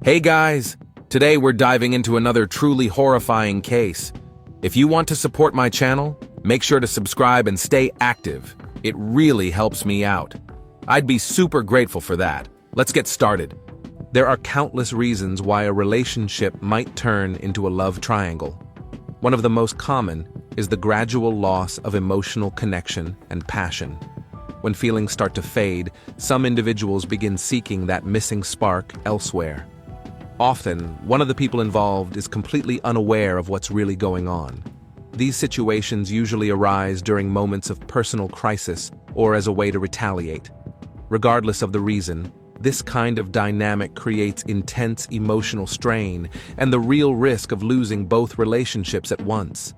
Hey guys! Today we're diving into another truly horrifying case. If you want to support my channel, make sure to subscribe and stay active. It really helps me out. I'd be super grateful for that. Let's get started. There are countless reasons why a relationship might turn into a love triangle. One of the most common is the gradual loss of emotional connection and passion. When feelings start to fade, some individuals begin seeking that missing spark elsewhere. Often, one of the people involved is completely unaware of what's really going on. These situations usually arise during moments of personal crisis or as a way to retaliate. Regardless of the reason, this kind of dynamic creates intense emotional strain and the real risk of losing both relationships at once.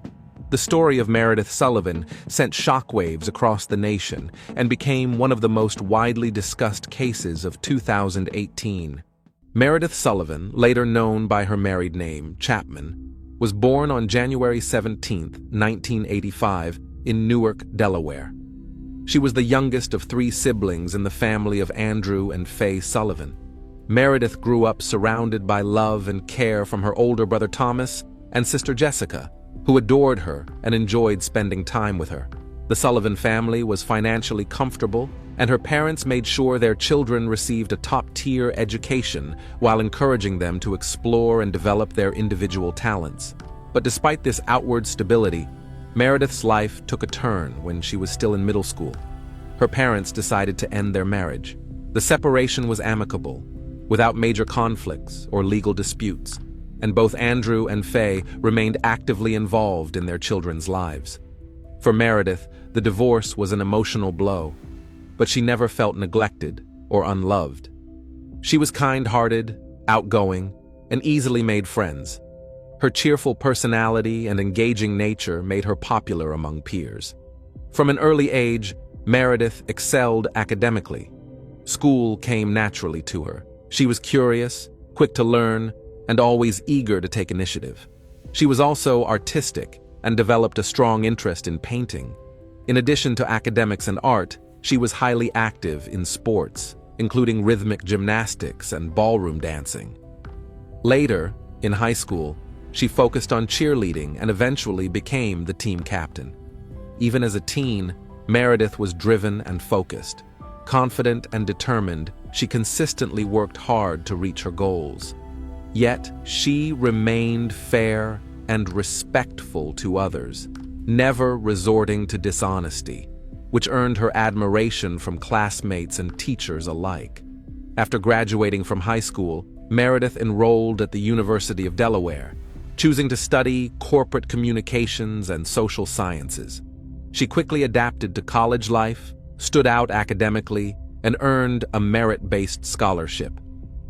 The story of Meredith Sullivan sent shockwaves across the nation and became one of the most widely discussed cases of 2018. Meredith Sullivan, later known by her married name, Chapman, was born on January 17, 1985, in Newark, Delaware. She was the youngest of three siblings in the family of Andrew and Faye Sullivan. Meredith grew up surrounded by love and care from her older brother Thomas and sister Jessica, who adored her and enjoyed spending time with her. The Sullivan family was financially comfortable, and her parents made sure their children received a top-tier education while encouraging them to explore and develop their individual talents. But despite this outward stability, Meredith's life took a turn when she was still in middle school. Her parents decided to end their marriage. The separation was amicable, without major conflicts or legal disputes, and both Andrew and Faye remained actively involved in their children's lives. For Meredith, the divorce was an emotional blow, but she never felt neglected or unloved. She was kind-hearted, outgoing, and easily made friends. Her cheerful personality and engaging nature made her popular among peers. From an early age, Meredith excelled academically. School came naturally to her. She was curious, quick to learn, and always eager to take initiative. She was also artistic and developed a strong interest in painting. In addition to academics and art, she was highly active in sports, including rhythmic gymnastics and ballroom dancing. Later, in high school, she focused on cheerleading and eventually became the team captain. Even as a teen, Meredith was driven and focused. Confident and determined, she consistently worked hard to reach her goals. Yet, she remained fair and respectful to others, never resorting to dishonesty, which earned her admiration from classmates and teachers alike. After graduating from high school, Meredith enrolled at the University of Delaware, choosing to study corporate communications and social sciences. She quickly adapted to college life, stood out academically, and earned a merit-based scholarship.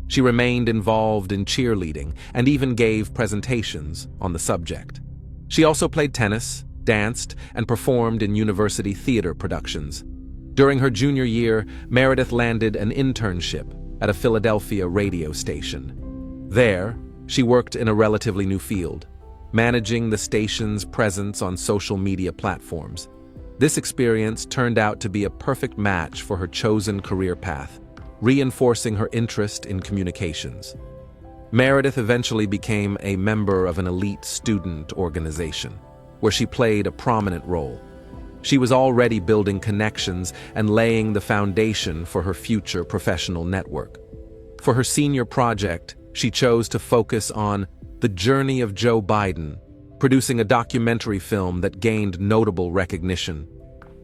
She remained involved in cheerleading and even gave presentations on the subject. She also played tennis, danced, and performed in university theater productions. During her junior year, Meredith landed an internship at a Philadelphia radio station. There, she worked in a relatively new field, managing the station's presence on social media platforms. This experience turned out to be a perfect match for her chosen career path, reinforcing her interest in communications. Meredith eventually became a member of an elite student organization, where she played a prominent role. She was already building connections and laying the foundation for her future professional network. For her senior project, she chose to focus on the journey of Joe Biden, producing a documentary film that gained notable recognition.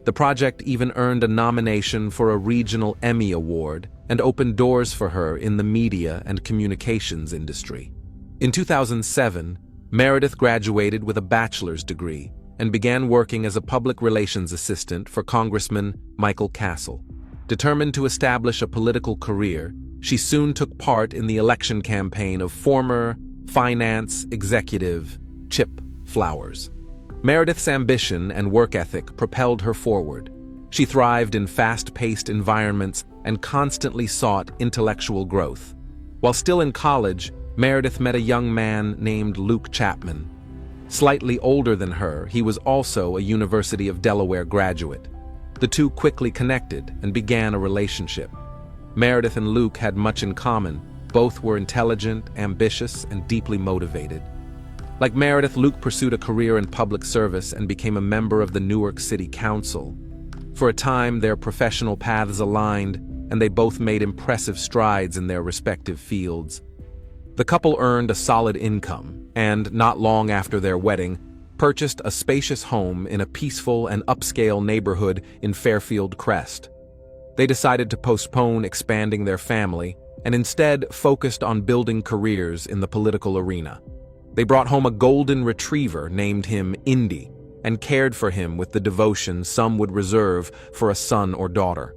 The project even earned a nomination for a regional Emmy Award and opened doors for her in the media and communications industry. In 2007, Meredith graduated with a bachelor's degree and began working as a public relations assistant for Congressman Michael Castle. Determined to establish a political career, she soon took part in the election campaign of former finance executive Chip Flowers. Meredith's ambition and work ethic propelled her forward. She thrived in fast-paced environments and constantly sought intellectual growth. While still in college, Meredith met a young man named Luke Chapman. Slightly older than her, he was also a University of Delaware graduate. The two quickly connected and began a relationship. Meredith and Luke had much in common, Both were intelligent, ambitious, and deeply motivated. Like Meredith, Luke pursued a career in public service and became a member of the Newark City Council. For a time, their professional paths aligned, and they both made impressive strides in their respective fields. The couple earned a solid income, and not long after their wedding, purchased a spacious home in a peaceful and upscale neighborhood in Fairfield Crest. They decided to postpone expanding their family and instead focused on building careers in the political arena. They brought home a golden retriever, named him Indy, and cared for him with the devotion some would reserve for a son or daughter.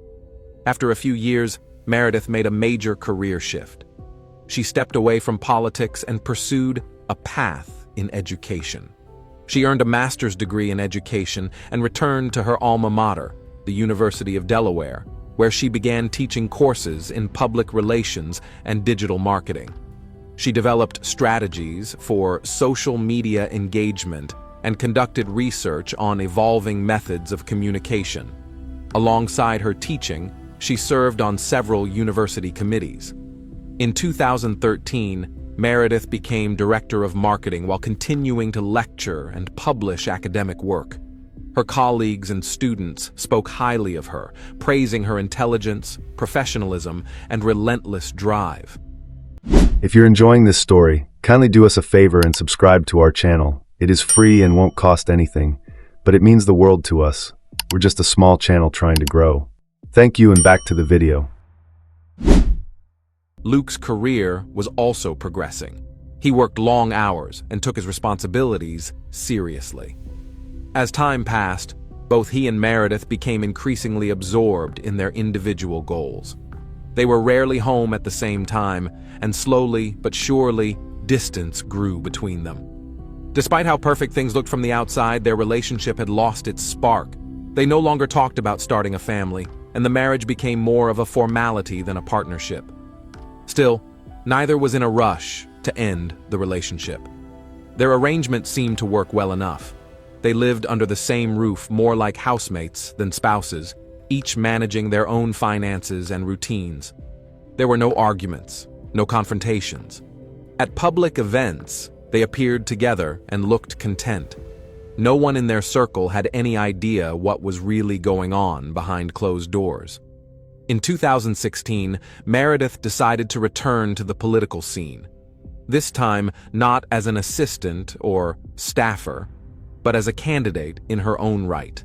After a few years, Meredith made a major career shift. She stepped away from politics and pursued a path in education. She earned a master's degree in education and returned to her alma mater, the University of Delaware, where she began teaching courses in public relations and digital marketing. She developed strategies for social media engagement and conducted research on evolving methods of communication. Alongside her teaching, she served on several university committees. In 2013, Meredith became director of marketing while continuing to lecture and publish academic work. Her colleagues and students spoke highly of her, praising her intelligence, professionalism, and relentless drive. If you're enjoying this story, kindly do us a favor and subscribe to our channel. It is free and won't cost anything, but it means the world to us. We're just a small channel trying to grow. Thank you, and back to the video. Luke's career was also progressing. He worked long hours and took his responsibilities seriously. As time passed, both he and Meredith became increasingly absorbed in their individual goals. They were rarely home at the same time, and slowly but surely, distance grew between them. Despite how perfect things looked from the outside, their relationship had lost its spark. They no longer talked about starting a family, and the marriage became more of a formality than a partnership. Still, neither was in a rush to end the relationship. Their arrangement seemed to work well enough. They lived under the same roof, more like housemates than spouses, each managing their own finances and routines. There were no arguments, no confrontations. At public events, they appeared together and looked content. No one in their circle had any idea what was really going on behind closed doors. In 2016, Meredith decided to return to the political scene. This time, not as an assistant or staffer, but as a candidate in her own right.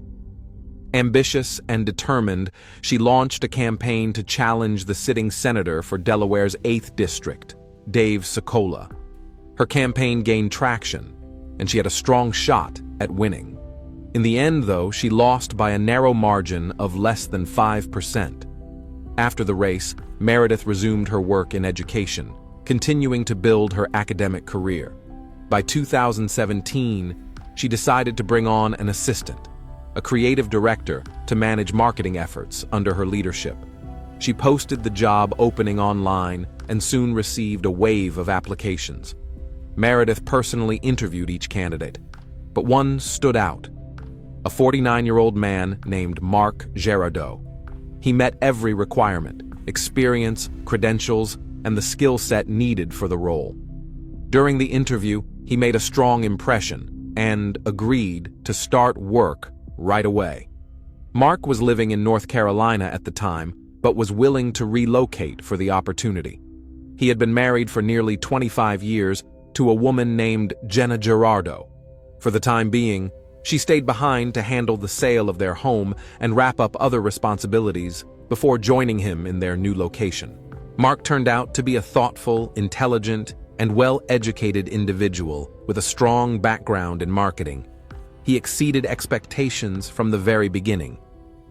Ambitious and determined, she launched a campaign to challenge the sitting senator for Delaware's 8th District, Dave Sokola. Her campaign gained traction, and she had a strong shot at winning. In the end, though, she lost by a narrow margin of less than 5%. After the race, Meredith resumed her work in education, continuing to build her academic career. By 2017, she decided to bring on an assistant, a creative director, to manage marketing efforts under her leadership. She posted the job opening online and soon received a wave of applications. Meredith personally interviewed each candidate, but one stood out: a 49-year-old man named Mark Gerardeau. He met every requirement: experience, credentials, and the skill set needed for the role. During the interview, he made a strong impression and agreed to start work right away. Mark was living in North Carolina at the time, but was willing to relocate for the opportunity. He had been married for nearly 25 years to a woman named Jenna Gerardo. For the time being, she stayed behind to handle the sale of their home and wrap up other responsibilities before joining him in their new location. Mark turned out to be a thoughtful, intelligent, and well-educated individual with a strong background in marketing. He exceeded expectations from the very beginning.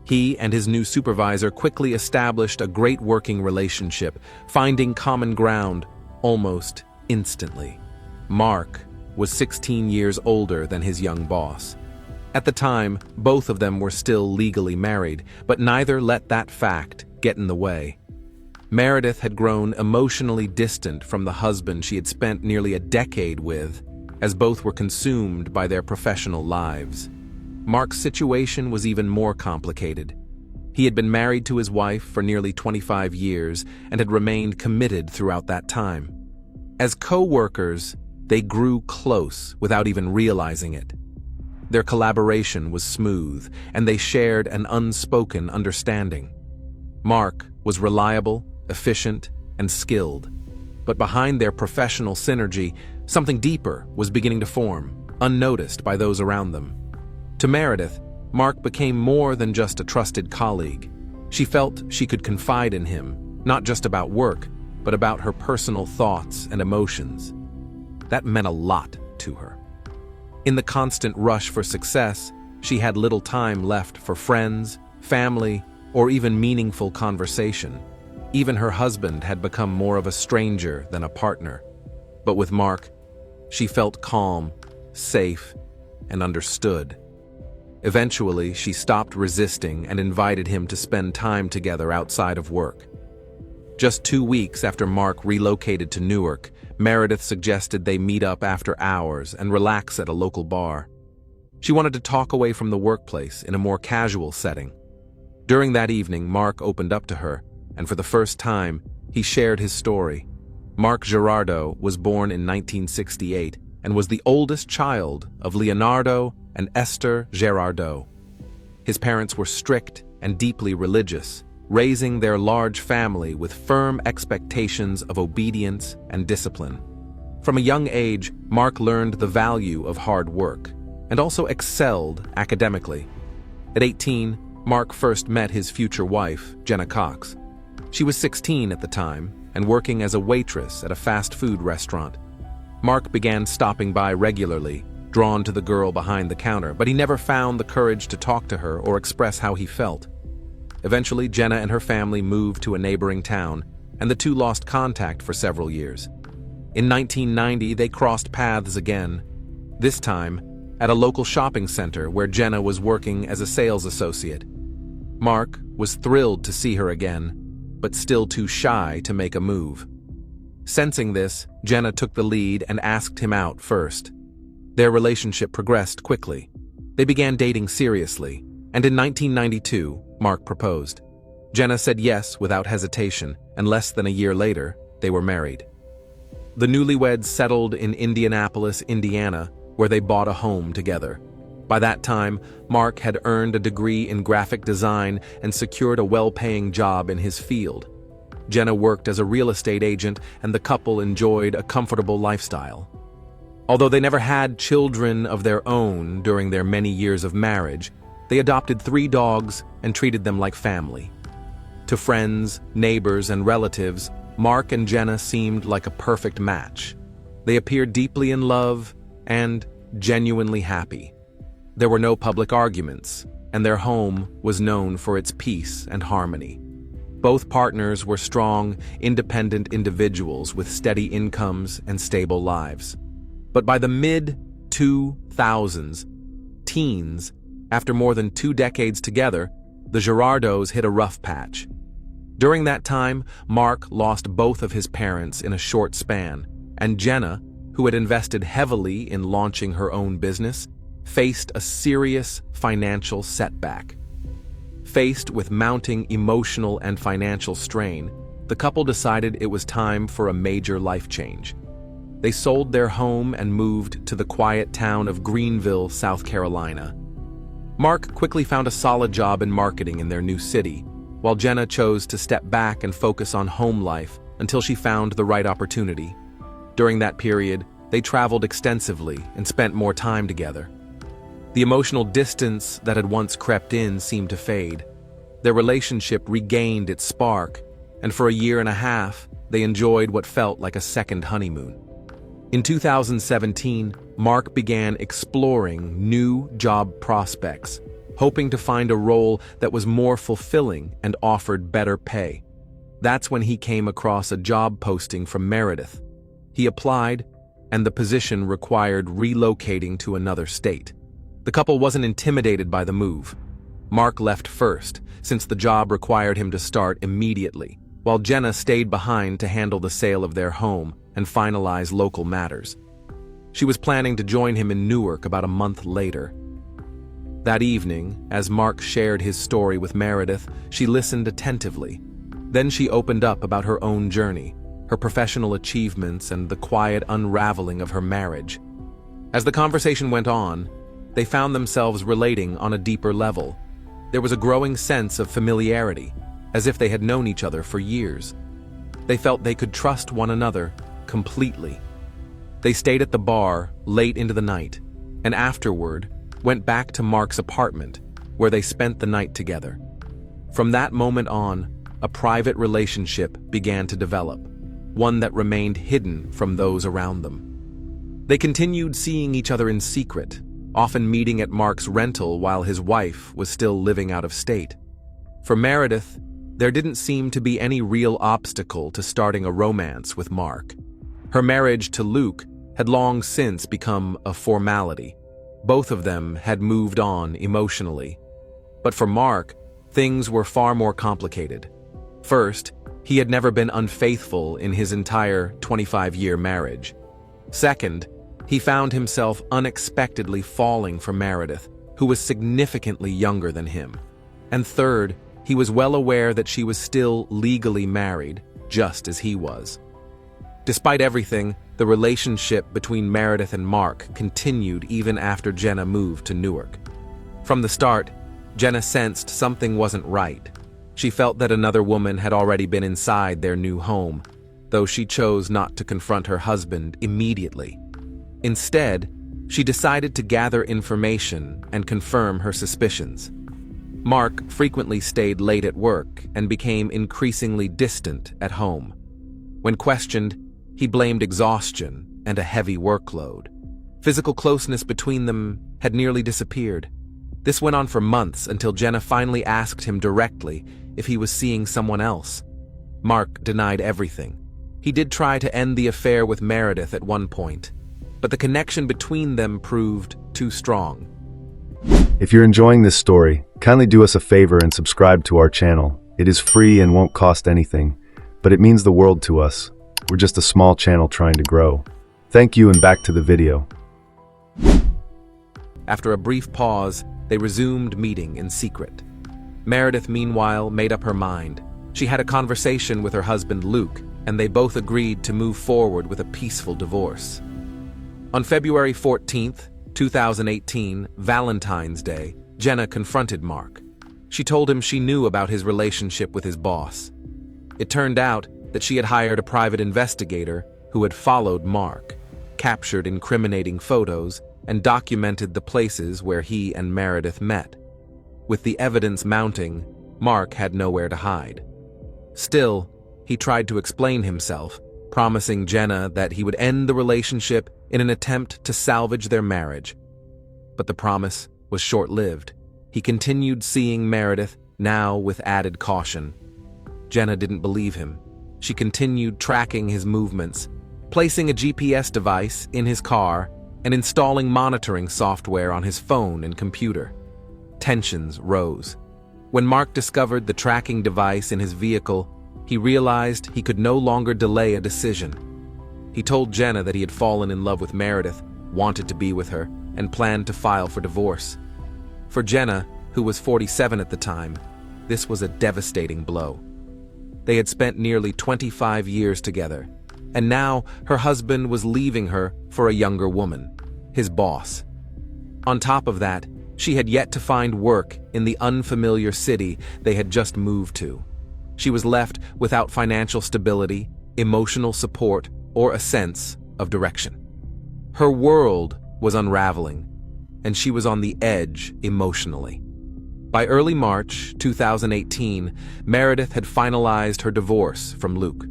He and his new supervisor quickly established a great working relationship, finding common ground almost instantly. Mark was 16 years older than his young boss. At the time, both of them were still legally married, but neither let that fact get in the way. Meredith had grown emotionally distant from the husband she had spent nearly a decade with, as both were consumed by their professional lives. Mark's situation was even more complicated. He had been married to his wife for nearly 25 years and had remained committed throughout that time. As co-workers, they grew close without even realizing it. Their collaboration was smooth, and they shared an unspoken understanding. Mark was reliable, efficient, and skilled. But behind their professional synergy, something deeper was beginning to form, unnoticed by those around them. To Meredith, Mark became more than just a trusted colleague. She felt she could confide in him, not just about work, but about her personal thoughts and emotions. That meant a lot to her. In the constant rush for success, she had little time left for friends, family, or even meaningful conversation. Even her husband had become more of a stranger than a partner. But with Mark, she felt calm, safe, and understood. Eventually, she stopped resisting and invited him to spend time together outside of work. Just 2 weeks after Mark relocated to Newark, Meredith suggested they meet up after hours and relax at a local bar. She wanted to talk away from the workplace in a more casual setting. During that evening, Mark opened up to her, and for the first time, he shared his story. Mark Gerardo was born in 1968 and was the oldest child of Leonardo and Esther Gerardo. His parents were strict and deeply religious, raising their large family with firm expectations of obedience and discipline. From a young age, Mark learned the value of hard work and also excelled academically. At 18, Mark first met his future wife, Jenna Cox. She was 16 at the time and working as a waitress at a fast food restaurant. Mark began stopping by regularly, drawn to the girl behind the counter, but he never found the courage to talk to her or express how he felt. Eventually, Jenna and her family moved to a neighboring town, and the two lost contact for several years. In 1990, they crossed paths again, this time at a local shopping center where Jenna was working as a sales associate. Mark was thrilled to see her again, but still too shy to make a move. Sensing this, Jenna took the lead and asked him out first. Their relationship progressed quickly. They began dating seriously, and in 1992, Mark proposed. Jenna said yes without hesitation, and less than a year later, they were married. The newlyweds settled in Indianapolis, Indiana, where they bought a home together. By that time, Mark had earned a degree in graphic design and secured a well-paying job in his field. Jenna worked as a real estate agent, and the couple enjoyed a comfortable lifestyle. Although they never had children of their own during their many years of marriage, they adopted 3 dogs and treated them like family. To friends, neighbors, and relatives, Mark and Jenna seemed like a perfect match. They appeared deeply in love and genuinely happy. There were no public arguments, and their home was known for its peace and harmony. Both partners were strong, independent individuals with steady incomes and stable lives. But by the mid-2000s, teens, after more than 2 decades together, the Gerardos hit a rough patch. During that time, Mark lost both of his parents in a short span, and Jenna, who had invested heavily in launching her own business, faced a serious financial setback. Faced with mounting emotional and financial strain, the couple decided it was time for a major life change. They sold their home and moved to the quiet town of Greenville, South Carolina. Mark quickly found a solid job in marketing in their new city, while Jenna chose to step back and focus on home life until she found the right opportunity. During that period, they traveled extensively and spent more time together. The emotional distance that had once crept in seemed to fade. Their relationship regained its spark, and for a year and a half, they enjoyed what felt like a second honeymoon. In 2017, Mark began exploring new job prospects, hoping to find a role that was more fulfilling and offered better pay. That's when he came across a job posting from Meredith. He applied, and the position required relocating to another state. The couple wasn't intimidated by the move. Mark left first, since the job required him to start immediately, while Jenna stayed behind to handle the sale of their home and finalize local matters. She was planning to join him in Newark about a month later. That evening, as Mark shared his story with Meredith, she listened attentively. Then she opened up about her own journey, her professional achievements, and the quiet unraveling of her marriage. As the conversation went on, they found themselves relating on a deeper level. There was a growing sense of familiarity, as if they had known each other for years. They felt they could trust one another completely. They stayed at the bar late into the night, and afterward went back to Mark's apartment, where they spent the night together. From that moment on, a private relationship began to develop, one that remained hidden from those around them. They continued seeing each other in secret, often meeting at Mark's rental while his wife was still living out of state. For Meredith, there didn't seem to be any real obstacle to starting a romance with Mark. Her marriage to Luke had long since become a formality. Both of them had moved on emotionally. But for Mark, things were far more complicated. First, he had never been unfaithful in his entire 25-year marriage. Second, he found himself unexpectedly falling for Meredith, who was significantly younger than him. And third, he was well aware that she was still legally married, just as he was. Despite everything, the relationship between Meredith and Mark continued even after Jenna moved to Newark. From the start, Jenna sensed something wasn't right. She felt that another woman had already been inside their new home, though she chose not to confront her husband immediately. Instead, she decided to gather information and confirm her suspicions. Mark frequently stayed late at work and became increasingly distant at home. When questioned, he blamed exhaustion and a heavy workload. Physical closeness between them had nearly disappeared. This went on for months until Jenna finally asked him directly if he was seeing someone else. Mark denied everything. He did try to end the affair with Meredith at one point, but the connection between them proved too strong. If you're enjoying this story, kindly do us a favor and subscribe to our channel. It is free and won't cost anything, but it means the world to us. We're just a small channel trying to grow. Thank you, and back to the video. After a brief pause, they resumed meeting in secret. Meredith, meanwhile, made up her mind. She had a conversation with her husband Luke, and they both agreed to move forward with a peaceful divorce. On February 14th, 2018, Valentine's Day, Jenna confronted Mark. She told him she knew about his relationship with his boss. It turned out that she had hired a private investigator who had followed Mark, captured incriminating photos, and documented the places where he and Meredith met. With the evidence mounting, Mark had nowhere to hide. Still, he tried to explain himself, promising Jenna that he would end the relationship in an attempt to salvage their marriage. But the promise was short-lived. He continued seeing Meredith, now with added caution. Jenna didn't believe him. She continued tracking his movements, placing a GPS device in his car and installing monitoring software on his phone and computer. Tensions rose. When Mark discovered the tracking device in his vehicle, he realized he could no longer delay a decision. He told Jenna that he had fallen in love with Meredith, wanted to be with her, and planned to file for divorce. For Jenna, who was 47 at the time, this was a devastating blow. They had spent nearly 25 years together, and now her husband was leaving her for a younger woman, his boss. On top of that, she had yet to find work in the unfamiliar city they had just moved to. She was left without financial stability, emotional support, or a sense of direction. Her world was unraveling, and she was on the edge emotionally. By early March 2018, Meredith had finalized her divorce from Luke.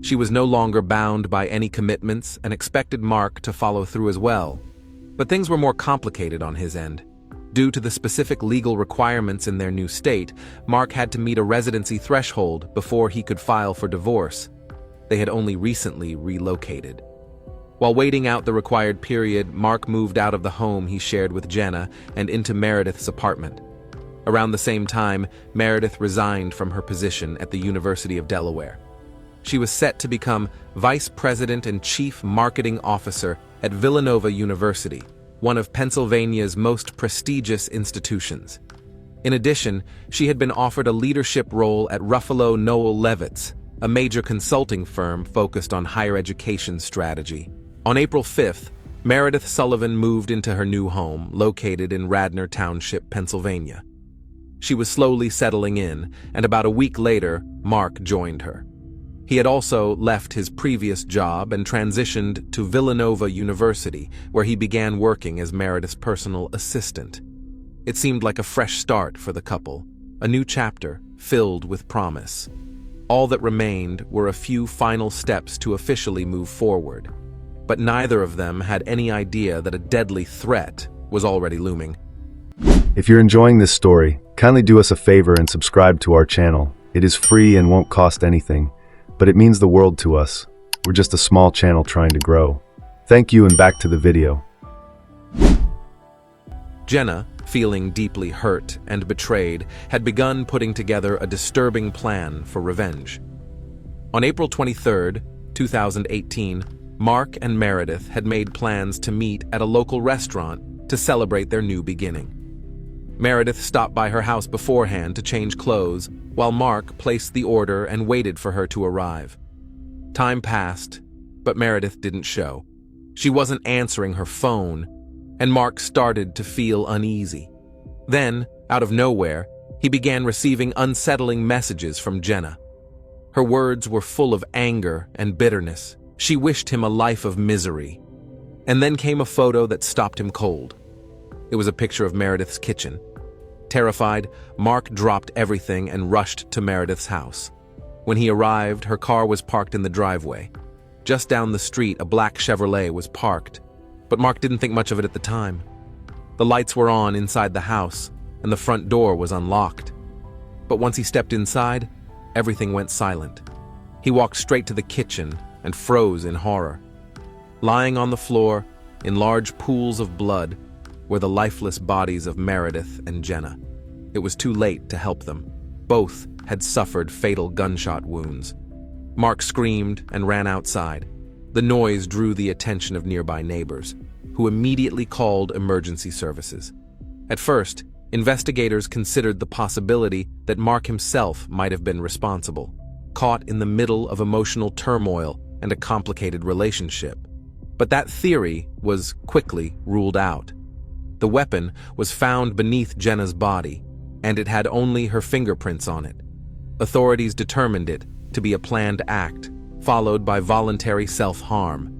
She was no longer bound by any commitments and expected Mark to follow through as well. But things were more complicated on his end. Due to the specific legal requirements in their new state, Mark had to meet a residency threshold before he could file for divorce. They had only recently relocated. While waiting out the required period, Mark moved out of the home he shared with Jenna and into Meredith's apartment. Around the same time, Meredith resigned from her position at the University of Delaware. She was set to become Vice President and Chief Marketing Officer at Villanova University, one of Pennsylvania's most prestigious institutions. In addition, she had been offered a leadership role at Ruffalo Noel Levitz, a major consulting firm focused on higher education strategy. On April 5th, Meredith Sullivan moved into her new home, located in Radnor Township, Pennsylvania. She was slowly settling in, and about a week later, Mark joined her. He had also left his previous job and transitioned to Villanova University, where he began working as Meredith's personal assistant. It seemed like a fresh start for the couple, a new chapter filled with promise. All that remained were a few final steps to officially move forward, but neither of them had any idea that a deadly threat was already looming. If you're enjoying this story, kindly do us a favor and subscribe to our channel. It is free and won't cost anything, but it means the world to us. We're just a small channel trying to grow. Thank you, and back to the video. Jenna, feeling deeply hurt and betrayed, had begun putting together a disturbing plan for revenge. On April 23, 2018, Mark and Meredith had made plans to meet at a local restaurant to celebrate their new beginning. Meredith stopped by her house beforehand to change clothes, while Mark placed the order and waited for her to arrive. Time passed, but Meredith didn't show. She wasn't answering her phone, and Mark started to feel uneasy. Then, out of nowhere, he began receiving unsettling messages from Jenna. Her words were full of anger and bitterness. She wished him a life of misery. And then came a photo that stopped him cold. It was a picture of Meredith's kitchen. Terrified, Mark dropped everything and rushed to Meredith's house. When he arrived, her car was parked in the driveway. Just down the street, a black Chevrolet was parked, but Mark didn't think much of it at the time. The lights were on inside the house, and the front door was unlocked. But once he stepped inside, everything went silent. He walked straight to the kitchen and froze in horror. Lying on the floor, in large pools of blood, were the lifeless bodies of Meredith and Jenna. It was too late to help them. Both had suffered fatal gunshot wounds. Mark screamed and ran outside. The noise drew the attention of nearby neighbors, who immediately called emergency services. At first, investigators considered the possibility that Mark himself might have been responsible, caught in the middle of emotional turmoil and a complicated relationship. But that theory was quickly ruled out. The weapon was found beneath Jenna's body, and it had only her fingerprints on it. Authorities determined it to be a planned act, followed by voluntary self-harm.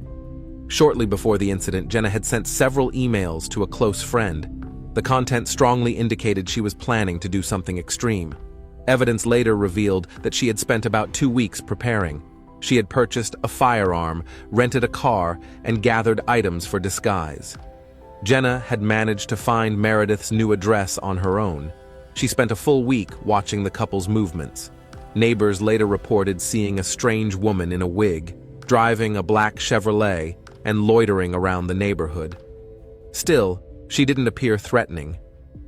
Shortly before the incident, Jenna had sent several emails to a close friend. The content strongly indicated she was planning to do something extreme. Evidence later revealed that she had spent about 2 weeks preparing. She had purchased a firearm, rented a car, and gathered items for disguise. Jenna had managed to find Meredith's new address on her own. She spent a full week watching the couple's movements. Neighbors later reported seeing a strange woman in a wig, driving a black Chevrolet, and loitering around the neighborhood. Still, she didn't appear threatening.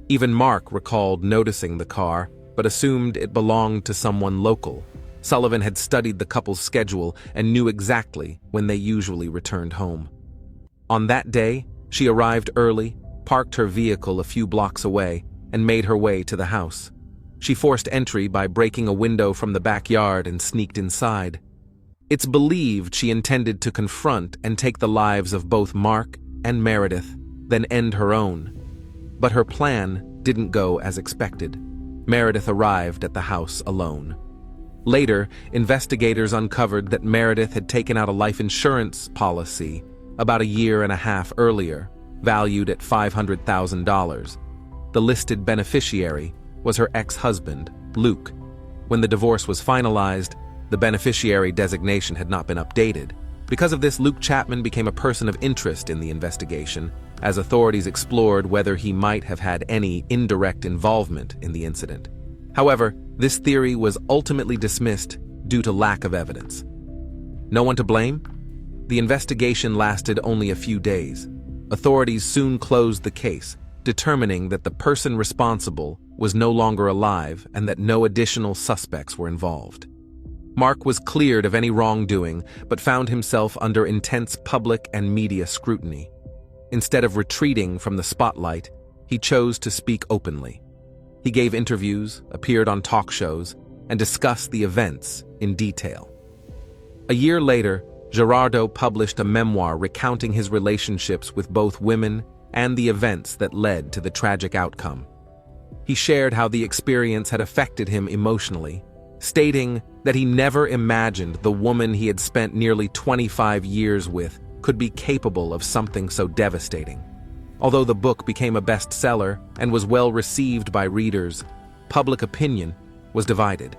Even Mark recalled noticing the car, but assumed it belonged to someone local. Sullivan had studied the couple's schedule and knew exactly when they usually returned home. On that day, she arrived early, parked her vehicle a few blocks away, and made her way to the house. She forced entry by breaking a window from the backyard and sneaked inside. It's believed she intended to confront and take the lives of both Mark and Meredith, then end her own. But her plan didn't go as expected. Meredith arrived at the house alone. Later, investigators uncovered that Meredith had taken out a life insurance policy about 1.5 years earlier, valued at $500,000. The listed beneficiary was her ex-husband, Luke. When the divorce was finalized, the beneficiary designation had not been updated. Because of this, Luke Chapman became a person of interest in the investigation, as authorities explored whether he might have had any indirect involvement in the incident. However, this theory was ultimately dismissed due to lack of evidence. No one to blame? The investigation lasted only a few days. Authorities soon closed the case, determining that the person responsible was no longer alive and that no additional suspects were involved. Mark was cleared of any wrongdoing, but found himself under intense public and media scrutiny. Instead of retreating from the spotlight, he chose to speak openly. He gave interviews, appeared on talk shows, and discussed the events in detail. A year later, Gerardo published a memoir recounting his relationships with both women and the events that led to the tragic outcome. He shared how the experience had affected him emotionally, stating that he never imagined the woman he had spent nearly 25 years with could be capable of something so devastating. Although the book became a bestseller and was well received by readers, public opinion was divided.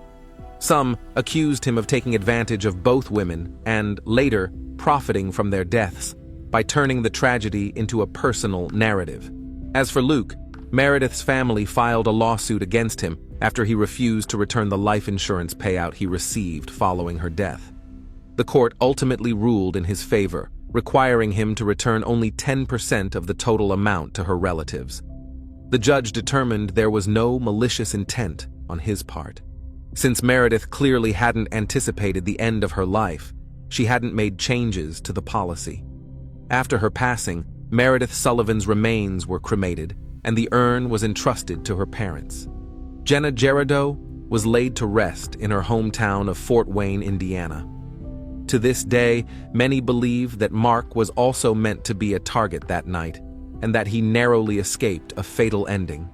Some accused him of taking advantage of both women and, later, profiting from their deaths by turning the tragedy into a personal narrative. As for Luke, Meredith's family filed a lawsuit against him after he refused to return the life insurance payout he received following her death. The court ultimately ruled in his favor, requiring him to return only 10% of the total amount to her relatives. The judge determined there was no malicious intent on his part. Since Meredith clearly hadn't anticipated the end of her life, she hadn't made changes to the policy. After her passing, Meredith Sullivan's remains were cremated, and the urn was entrusted to her parents. Jenna Gerardo was laid to rest in her hometown of Fort Wayne, Indiana. To this day, many believe that Mark was also meant to be a target that night, and that he narrowly escaped a fatal ending.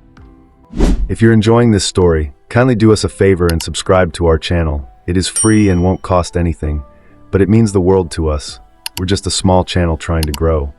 If you're enjoying this story, kindly do us a favor and subscribe to our channel. It is free and won't cost anything, but it means the world to us. We're just a small channel trying to grow.